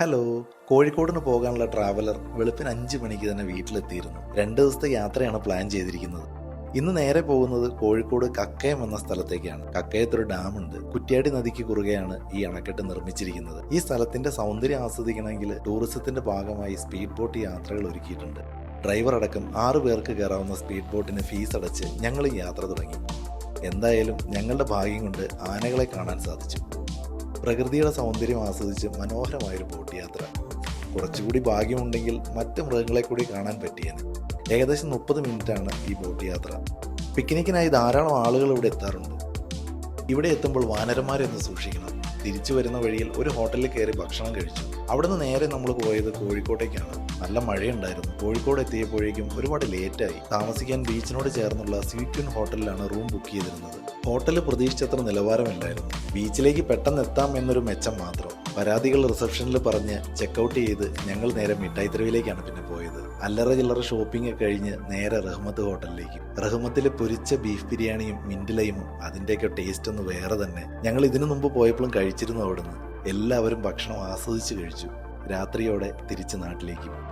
Hello. കോഴിക്കോടിന് പോകാനുള്ള traveller വെളുപ്പിന് 5 മണിക്ക് തന്നെ വീട്ടിലെത്തിയിരുന്നു. 2 ദിവസത്തെ യാത്രയാണ് പ്ലാൻ ചെയ്തിരിക്കുന്നത്. ഇന്ന് നേരെ പോകുന്നത് കോഴിക്കോട് കക്കയം എന്ന സ്ഥലത്തേക്കാണ്. കക്കയത്തൊരു ഡാമുണ്ട്. കുറ്റ്യാടി നദിക്ക് കുറുകെയാണ് ഈ അണക്കെട്ട് നിർമ്മിച്ചിരിക്കുന്നത്. ഈ സ്ഥലത്തിന്റെ സൗന്ദര്യം ആസ്വദിക്കണമെങ്കിൽ ടൂറിസത്തിന്റെ ഭാഗമായി സ്പീഡ് ബോട്ട് യാത്രകൾ ഒരുക്കിയിട്ടുണ്ട്. ഡ്രൈവർ അടക്കം 6 പേർക്ക് കയറാവുന്ന സ്പീഡ് ബോട്ടിന് ഫീസ് അടച്ച് ഞങ്ങൾ ഈ യാത്ര തുടങ്ങി. എന്തായാലും ഞങ്ങളുടെ ഭാഗ്യം കൊണ്ട് ആനകളെ കാണാൻ സാധിച്ചു. പ്രകൃതിയുടെ സൗന്ദര്യം ആസ്വദിച്ച് മനോഹരമായൊരു ബോട്ട് യാത്ര. കുറച്ചുകൂടി ഭാഗ്യമുണ്ടെങ്കിൽ മറ്റ് മൃഗങ്ങളെ കൂടി കാണാൻ പറ്റിയേനെ. ഏകദേശം 30 മിനിറ്റാണ് ഈ ബോട്ട് യാത്ര. പിക്നിക്കിനായി ധാരാളം ആളുകൾ ഇവിടെ എത്താറുണ്ട്. ഇവിടെ എത്തുമ്പോൾ വാനരന്മാരെ ഒന്ന് സൂക്ഷിക്കണം. തിരിച്ചു വരുന്ന വഴിയിൽ ഒരു ഹോട്ടലിൽ കയറി ഭക്ഷണം കഴിച്ചു. അവിടുന്ന് നേരെ നമ്മൾ പോയത് കോഴിക്കോട്ടേക്കാണ്. നല്ല മഴയുണ്ടായിരുന്നു. കോഴിക്കോട് എത്തിയപ്പോഴേക്കും ഒരുപാട് ലേറ്റായി. താമസിക്കാൻ ബീച്ചിനോട് ചേർന്നുള്ള സ്വീറ്റ് ഹോട്ടലിലാണ് റൂം ബുക്ക് ചെയ്തിരുന്നത്. ഹോട്ടൽ പ്രതീക്ഷിച്ചത്ര നിലവാരമില്ലായിരുന്നു. ബീച്ചിലേക്ക് പെട്ടെന്ന് എത്താം എന്നൊരു മെച്ചം മാത്രം. പരാതികൾ റിസപ്ഷനിൽ പറഞ്ഞ് ചെക്കൗട്ട് ചെയ്ത് ഞങ്ങൾ നേരെ മിഠായിത്തെരുവിലേക്കാണ് പിന്നെ പോയത്. അല്ലറ ചില്ലറ ഷോപ്പിംഗ് ഒക്കെ കഴിഞ്ഞ് നേരെ റഹ്മത്ത് ഹോട്ടലിലേക്ക്. റഹ്മത്തിലെ പൊരിച്ച ബീഫ് ബിരിയാണിയും മിന്റ് ലൈമും അതിൻ്റെയൊക്കെ ടേസ്റ്റ് ഒന്ന് വേറെ തന്നെ. ഞങ്ങൾ ഇതിനു മുമ്പ് പോയപ്പോഴും കഴിച്ചിരുന്നു അവിടുന്ന്. എല്ലാവരും ഭക്ഷണം ആസ്വദിച്ച് കഴിച്ചു. രാത്രിയോടെ തിരിച്ച് നാട്ടിലേക്ക്.